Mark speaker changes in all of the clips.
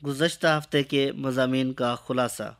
Speaker 1: گزشتہ ہفتے کے مضامین کا خلاصہ۔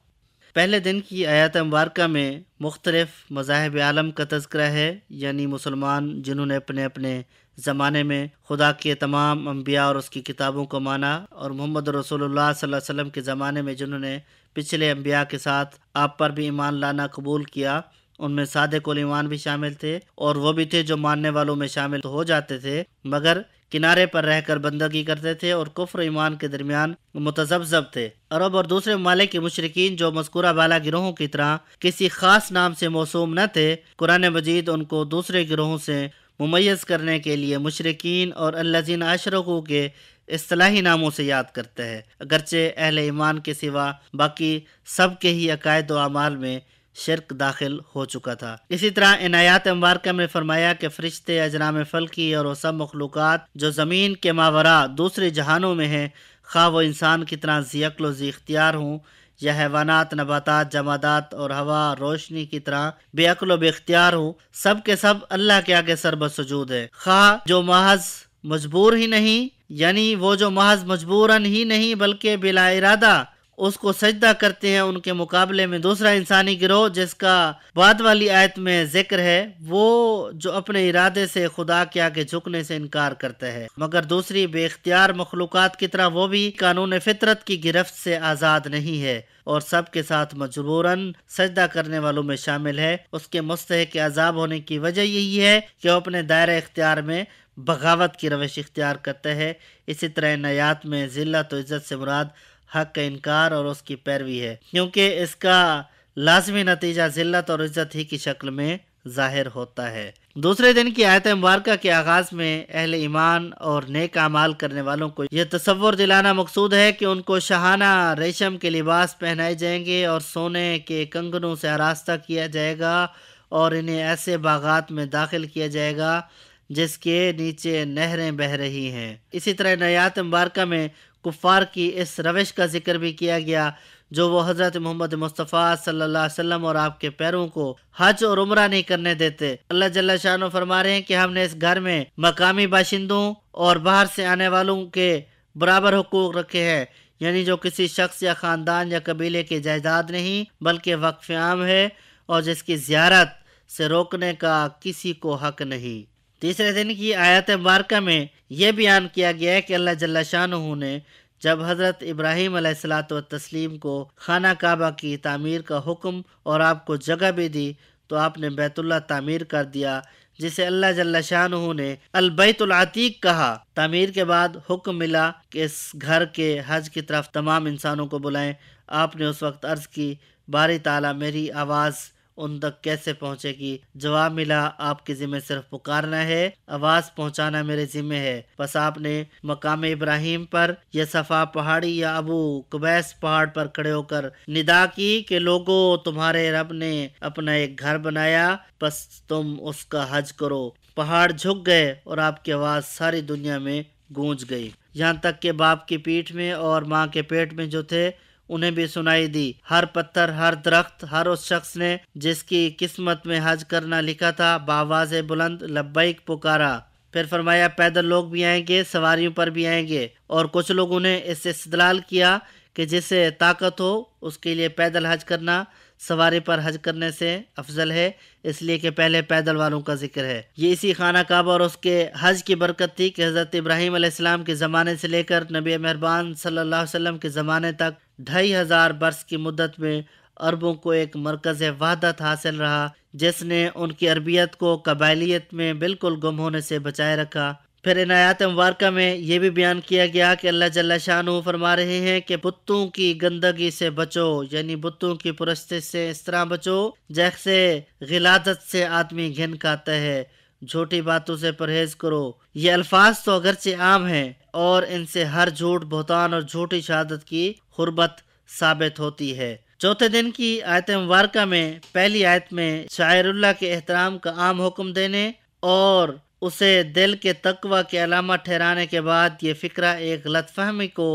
Speaker 1: پہلے دن کی آیات مبارکہ میں مختلف مذاہب عالم کا تذکرہ ہے، یعنی مسلمان جنہوں نے اپنے اپنے زمانے میں خدا کے تمام انبیاء اور اس کی کتابوں کو مانا، اور محمد رسول اللہ صلی اللہ علیہ وسلم کے زمانے میں جنہوں نے پچھلے انبیاء کے ساتھ آپ پر بھی ایمان لانا قبول کیا۔ ان میں صادق الایمان بھی شامل تھے، اور وہ بھی تھے جو ماننے والوں میں شامل ہو جاتے تھے مگر کنارے پر رہ کر بندگی کرتے تھے اور کفر و ایمان کے درمیان متذبذب تھے۔ عرب اور دوسرے ممالک کے مشرکین جو مذکورہ بالا گروہوں کی طرح کسی خاص نام سے موسوم نہ تھے، قرآن مجید ان کو دوسرے گروہوں سے ممیز کرنے کے لیے مشرکین اور الذین اشرکوا کے اصطلاحی ناموں سے یاد کرتا ہے، اگرچہ اہل ایمان کے سوا باقی سب کے ہی عقائد و اعمال میں شرک داخل ہو چکا تھا۔ اسی طرح ان آیات مبارکہ میں فرمایا کہ فرشتے، اجرام فلکی اور وہ سب مخلوقات جو زمین کے ماوراء دوسرے جہانوں میں ہیں، خواہ وہ انسان کی طرح ذی عقل و ذی اختیار ہوں یا حیوانات، نباتات، جمادات اور ہوا روشنی کی طرح بے عقل و بے اختیار ہوں، سب کے سب اللہ کے آگے سر بسجود ہے۔ خواہ جو محض مجبور ہی نہیں، یعنی وہ جو محض مجبوراً ہی نہیں بلکہ بلا ارادہ اس کو سجدہ کرتے ہیں، ان کے مقابلے میں دوسرا انسانی گروہ جس کا بعد والی آیت میں ذکر ہے، وہ جو اپنے ارادے سے خدا کے آگے جھکنے سے انکار کرتا ہے، مگر دوسری بے اختیار مخلوقات کی طرح وہ بھی قانون فطرت کی گرفت سے آزاد نہیں ہے اور سب کے ساتھ مجبوراً سجدہ کرنے والوں میں شامل ہے۔ اس کے مستحق عذاب ہونے کی وجہ یہی ہے کہ وہ اپنے دائرہ اختیار میں بغاوت کی روش اختیار کرتا ہے۔ اسی طرح ان آیات میں ذلت و عزت سے مراد حق کا انکار اور اس کی پیروی ہے، کیونکہ اس کا لازمی نتیجہ ذلت اور عزت ہی کی شکل میں ظاہر ہوتا ہے۔ دوسرے دن کی آیت مبارکہ کے آغاز میں اہل ایمان اور نیک اعمال کرنے والوں کو یہ تصور دلانا مقصود ہے کہ ان کو شاہانہ ریشم کے لباس پہنائے جائیں گے اور سونے کے کنگنوں سے آراستہ کیا جائے گا، اور انہیں ایسے باغات میں داخل کیا جائے گا جس کے نیچے نہریں بہہ رہی ہیں۔ اسی طرح آیات مبارکہ میں کفار کی اس روش کا ذکر بھی کیا گیا جو وہ حضرت محمد مصطفیٰ صلی اللہ علیہ وسلم اور آپ کے پیروں کو حج اور عمرہ نہیں کرنے دیتے۔ اللہ جل شانہ فرما رہے ہیں کہ ہم نے اس گھر میں مقامی باشندوں اور باہر سے آنے والوں کے برابر حقوق رکھے ہیں، یعنی جو کسی شخص یا خاندان یا قبیلے کی جائیداد نہیں بلکہ وقف عام ہے اور جس کی زیارت سے روکنے کا کسی کو حق نہیں۔ تیسرے دن کی آیت مبارکہ میں یہ بیان کیا گیا ہے کہ اللہ جل شانہ نے جب حضرت ابراہیم علیہ الصلاۃ والتسلیم کو خانہ کعبہ کی تعمیر کا حکم اور آپ کو جگہ بھی دی تو آپ نے بیت اللہ تعمیر کر دیا، جسے اللہ جل شانہ نے البیت العتیق کہا۔ تعمیر کے بعد حکم ملا کہ اس گھر کے حج کی طرف تمام انسانوں کو بلائیں۔ آپ نے اس وقت عرض کی، باری تعالیٰ میری آواز ان تک کیسے پہنچے گی؟ جواب ملا، آپ کے ذمہ صرف پکارنا ہے، آواز پہنچانا میرے ذمہ ہے۔ پس آپ نے مقام ابراہیم پر یا صفا پہاڑی یا ابو قبیس پہاڑ پر کھڑے ہو کر ندا کی کہ لوگو، تمہارے رب نے اپنا ایک گھر بنایا، پس تم اس کا حج کرو۔ پہاڑ جھک گئے اور آپ کی آواز ساری دنیا میں گونج گئی، یہاں تک کہ باپ کی پیٹھ میں اور ماں کے پیٹ میں جو تھے انہیں بھی سنائی دی۔ ہر پتھر، ہر درخت، ہر اس شخص نے جس کی قسمت میں حج کرنا لکھا تھا بآواز بلند لبیک پکارا۔ پھر فرمایا پیدل لوگ بھی آئیں گے، سواریوں پر بھی آئیں گے، اور کچھ لوگوں نے اس سے استدلال کیا کہ جسے طاقت ہو اس کے لیے پیدل حج کرنا سواری پر حج کرنے سے افضل ہے، اس لیے کہ پہلے پیدل والوں کا ذکر ہے۔ یہ اسی خانہ کعبہ اور اس کے حج کی برکت تھی کہ حضرت ابراہیم علیہ السلام کے زمانے سے لے کر نبی مہربان صلی اللہ علیہ وسلم کے زمانے تک 2500 برس کی مدت میں عربوں کو ایک مرکز وحدت حاصل رہا جس نے ان کی عربیت کو قبائلیت میں بالکل گم ہونے سے بچائے رکھا۔ پھر ان آیات مبارکہ میں یہ بھی بیان کیا گیا کہ اللہ جل شانہ فرما رہے ہیں کہ بتوں کی گندگی سے بچو، یعنی بتوں کی پرستش سے اس طرح بچو جیسے غلاظت سے آدمی گھن کھاتا ہے، جھوٹی باتوں سے پرہیز کرو۔ یہ الفاظ تو اگرچہ عام ہیں اور ان سے ہر جھوٹ، بہتان اور جھوٹی شہادت کی قربت ثابت ہوتی ہے۔ چوتھے دن کی آیت مبارکہ میں پہلی آیت میں شاعر اللہ کے احترام کا عام حکم دینے اور اسے دل کے تقوی کے علامہ ٹھہرانے کے بعد یہ فقرہ ایک غلط فہمی کو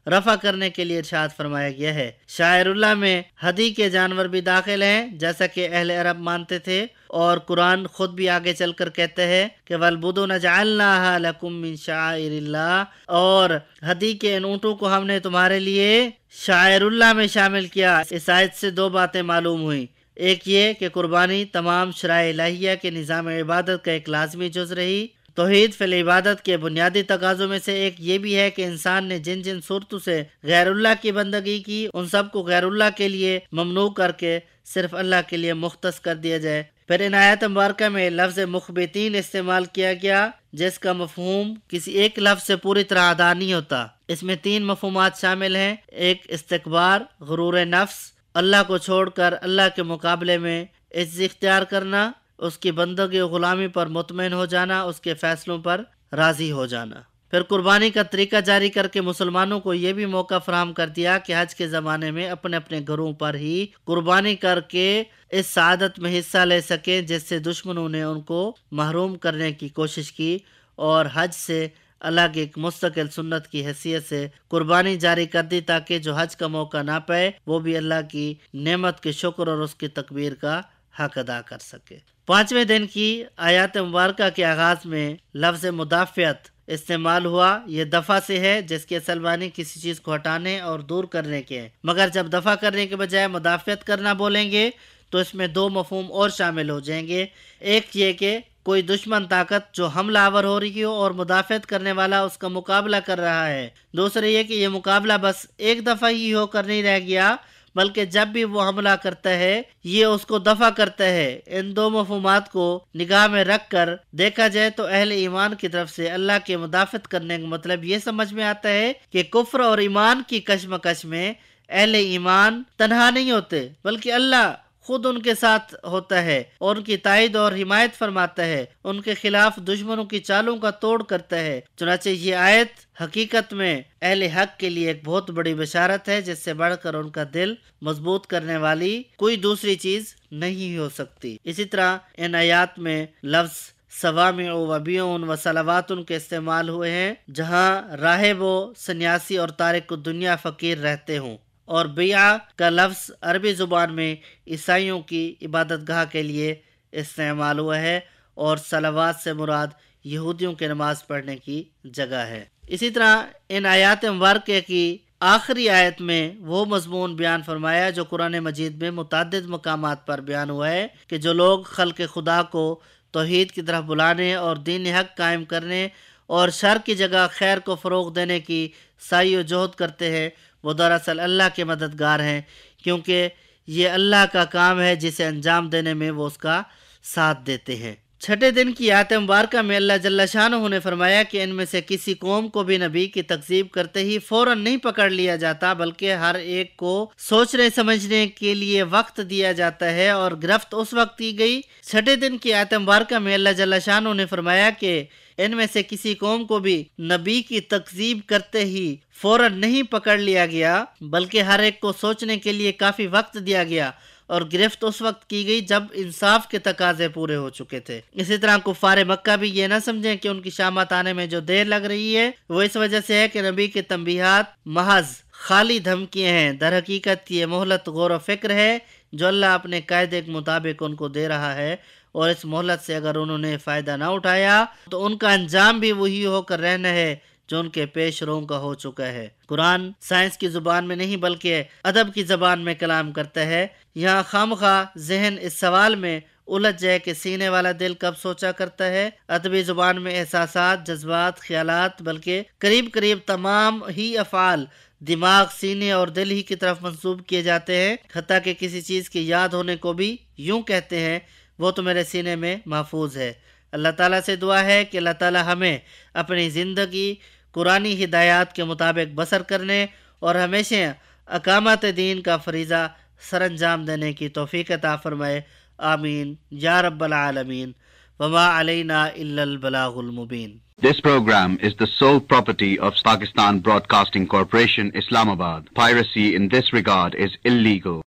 Speaker 1: رفع کرنے کے لیے ارشاد فرمایا گیا ہے۔ شاعر اللہ میں ہدی کے جانور بھی داخل ہیں جیسا کہ اہل عرب مانتے تھے، اور قرآن خود بھی آگے چل کر کہتے ہیں کہ وَالْبُدُنَ جَعَلْنَاهَا لَكُم مِّن شَعَائِرِ اللَّهِ، اور ہدی کے ان اونٹوں کو ہم نے تمہارے لیے شاعر اللہ میں شامل کیا۔ اس آیت سے دو باتیں معلوم ہوئیں، ایک یہ کہ قربانی تمام شرائع الہیہ کے نظام عبادت کا ایک لازمی جز رہی۔ توحید فی العبادت کے بنیادی تقاضوں میں سے ایک یہ بھی ہے کہ انسان نے جن جن صورتوں سے غیر اللہ کی بندگی کی ان سب کو غیر اللہ کے لیے ممنوع کر کے صرف اللہ کے لیے مختص کر دیا جائے۔ پھر ان آیت مبارکہ میں لفظ مخبتین استعمال کیا گیا جس کا مفہوم کسی ایک لفظ سے پوری طرح ادا نہیں ہوتا۔ اس میں تین مفہومات شامل ہیں، ایک استکبار، غرور نفس، اللہ کو چھوڑ کر اللہ کے مقابلے میں عزت اختیار کرنا، اس کی بندگی و غلامی پر مطمئن ہو جانا، اس کے فیصلوں پر راضی ہو جانا۔ پھر قربانی کا طریقہ جاری کر کے مسلمانوں کو یہ بھی موقع فراہم کر دیا کہ حج کے زمانے میں اپنے اپنے گھروں پر ہی قربانی کر کے اس سعادت میں حصہ لے سکیں جس سے دشمنوں نے ان کو محروم کرنے کی کوشش کی، اور حج سے الگ ایک مستقل سنت کی حیثیت سے قربانی جاری کر دی تاکہ جو حج کا موقع نہ پائے وہ بھی اللہ کی نعمت کے شکر اور اس کی تکبیر کا حق ادا کر سکے۔ 5ویں دن کی آیات مبارکہ کے آغاز میں لفظ مدافعت استعمال ہوا۔ یہ دفع سے ہے جس کے اصل معنی کسی چیز کو ہٹانے اور دور کرنے کے ہیں، مگر جب دفع کرنے کے بجائے مدافعت کرنا بولیں گے تو اس میں دو مفہوم اور شامل ہو جائیں گے۔ ایک یہ کہ کوئی دشمن طاقت جو حملہ آور ہو رہی ہو اور مدافعت کرنے والا اس کا مقابلہ کر رہا ہے، دوسرے یہ کہ یہ مقابلہ بس ایک دفعہ ہی ہو کر نہیں رہ گیا بلکہ جب بھی وہ حملہ کرتا ہے یہ اس کو دفع کرتا ہے۔ ان دو مفہومات کو نگاہ میں رکھ کر دیکھا جائے تو اہل ایمان کی طرف سے اللہ کے مدافعت کرنے کا مطلب یہ سمجھ میں آتا ہے کہ کفر اور ایمان کی کشمکش میں اہل ایمان تنہا نہیں ہوتے بلکہ اللہ خود ان کے ساتھ ہوتا ہے اور ان کی تائید اور حمایت فرماتا ہے، ان کے خلاف دشمنوں کی چالوں کا توڑ کرتا ہے۔ چنانچہ یہ آیت حقیقت میں اہل حق کے لیے ایک بہت بڑی بشارت ہے جس سے بڑھ کر ان کا دل مضبوط کرنے والی کوئی دوسری چیز نہیں ہو سکتی۔ اسی طرح ان آیات میں لفظ سوامع و بیون و صلواتن کے استعمال ہوئے ہیں جہاں راہب و سنیاسی اور تارک الدنیا فقیر رہتے ہوں، اور بیعہ کا لفظ عربی زبان میں عیسائیوں کی عبادت گاہ کے لیے استعمال ہوا ہے، اور صلوات سے مراد یہودیوں کے نماز پڑھنے کی جگہ ہے۔ اسی طرح ان آیات مبارکہ کی آخری آیت میں وہ مضمون بیان فرمایا جو قرآن مجید میں متعدد مقامات پر بیان ہوا ہے کہ جو لوگ خلق خدا کو توحید کی طرف بلانے اور دین حق قائم کرنے اور شر کی جگہ خیر کو فروغ دینے کی سعی و جہد کرتے ہیں وہ دراصل اللہ کے مددگار ہیں، کیونکہ یہ اللہ کا کام ہے جسے انجام دینے میں وہ اس کا ساتھ دیتے ہیں۔ 6 دن کی آیت مبارکہ میں اللہ جل شانہ نے فرمایا کہ ان میں سے کسی قوم کو بھی نبی کی تکذیب کرتے ہی فوراً نہیں پکڑ لیا جاتا بلکہ ہر ایک کو سوچنے سمجھنے کے لیے وقت دیا جاتا ہے، اور گرفت اس وقت کی گئی۔ 6 دن کی آیت مبارکہ میں اللہ جل شانہ نے فرمایا کہ ان میں سے کسی قوم کو بھی نبی کی تکذیب کرتے ہی فوراً نہیں پکڑ لیا گیا بلکہ ہر ایک کو سوچنے کے لیے کافی وقت دیا گیا، اور گرفت اس وقت کی گئی جب انصاف کے تقاضے پورے ہو چکے تھے۔ اسی طرح کفار مکہ بھی یہ نہ سمجھیں کہ ان کی شامت آنے میں جو دیر لگ رہی ہے وہ اس وجہ سے ہے کہ نبی کے تنبیہات محض خالی دھمکیاں ہیں، در حقیقت یہ مہلت غور و فکر ہے جو اللہ اپنے قاعدے کے مطابق ان کو دے رہا ہے، اور اس مہلت سے اگر انہوں نے فائدہ نہ اٹھایا تو ان کا انجام بھی وہی ہو کر رہنا ہے جو ان کے پیش رو کا ہو چکا ہے۔ قرآن سائنس کی زبان میں نہیں بلکہ ادب کی زبان میں کلام کرتا ہے۔ یہاں خامخواہ ذہن اس سوال میں الجھ جائے کہ سینے والا دل کب سوچا کرتا ہے۔ ادبی زبان میں احساسات، جذبات، خیالات بلکہ قریب تمام ہی افعال دماغ، سینے اور دل ہی کی طرف منسوب کیے جاتے ہیں، حتیٰ کہ کسی چیز کے یاد ہونے کو بھی یوں کہتے ہیں وہ تو میرے سینے میں محفوظ ہے۔ اللہ تعالیٰ سے دعا ہے کہ اللہ تعالیٰ ہمیں اپنی زندگی قرآنی ہدایات کے مطابق بسر کرنے اور ہمیشہ اقامت دین کا فریضہ سر انجام دینے کی توفیق عطا فرمائے، آمین یا رب العالمین، وما علینا الا البلاغ المبین۔
Speaker 2: This program is the sole property of Pakistan Broadcasting Corporation, Islamabad. Piracy in this regard is illegal.